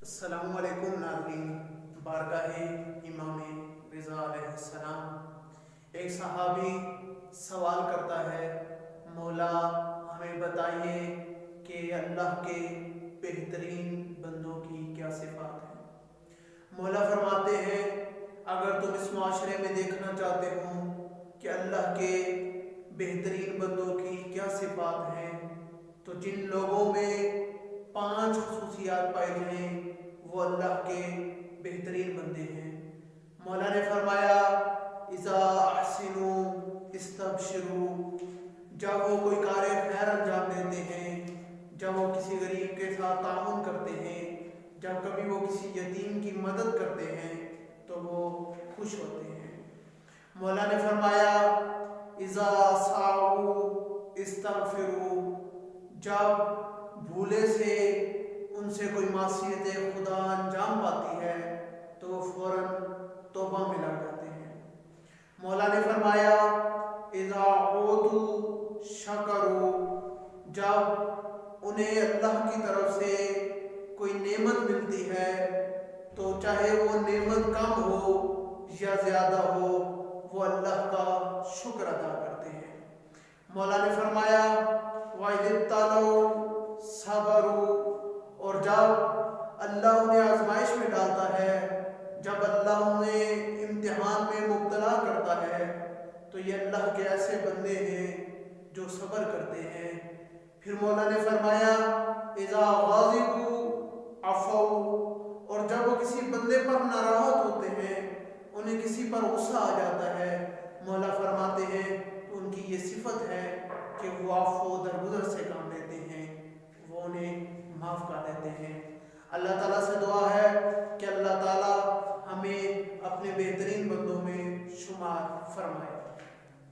السلام علیکم ناظرین، بارگاہ امام رضا علیہ السلام ایک صحابی سوال کرتا ہے، مولا ہمیں بتائیے کہ اللہ کے بہترین بندوں کی کیا صفات ہیں۔ مولا فرماتے ہیں اگر تم اس معاشرے میں دیکھنا چاہتے ہو کہ اللہ کے بہترین بندوں کی کیا صفات ہیں تو جن لوگوں میں 5 خصوصیات پائی جائیں وہ اللہ کے بہترین بندے ہیں۔ مولا نے فرمایا اذا احسنوا استبشروا، جب وہ کوئی کار خیر انجام دیتے ہیں، جب وہ کسی غریب کے ساتھ تعاون کرتے ہیں، جب کبھی وہ کسی یتیم کی مدد کرتے ہیں تو وہ خوش ہوتے ہیں۔ مولا نے فرمایا اذا سعوا استغفروا، جب بھولے سے ان سے کوئی معصیت خدا انجام پاتی ہے تو وہ فوراً توبہ میں لگ جاتے ہیں۔ مولا نے فرمایا اذا عودوا شکروا، جب انہیں اللہ کی طرف سے کوئی نعمت ملتی ہے تو چاہے وہ نعمت کم ہو یا زیادہ ہو وہ اللہ کا شکر ادا کرتے ہیں۔ مولا نے فرمایا وَإِذِ ابْتَلَوْا صَبَرُوا، اور جب اللہ انہیں آزمائش میں ڈالتا ہے، جب اللہ انہیں امتحان میں مبتلا کرتا ہے تو یہ اللہ کے ایسے بندے ہیں جو صبر کرتے ہیں۔ پھر مولا نے فرمایا اذا غضبوا عفوا، اور جب وہ کسی بندے پر ناراض ہوتے ہیں، انہیں کسی پر غصہ آ جاتا ہے، مولا فرماتے ہیں ان کی یہ صفت ہے کہ وہ عفو درگزر سے کام لیتے ہیں، وہ انہیں معاف کر دیتے ہیں۔ اللہ تعالیٰ سے دعا ہے کہ اللہ تعالیٰ ہمیں اپنے بہترین بندوں میں شمار فرمائے۔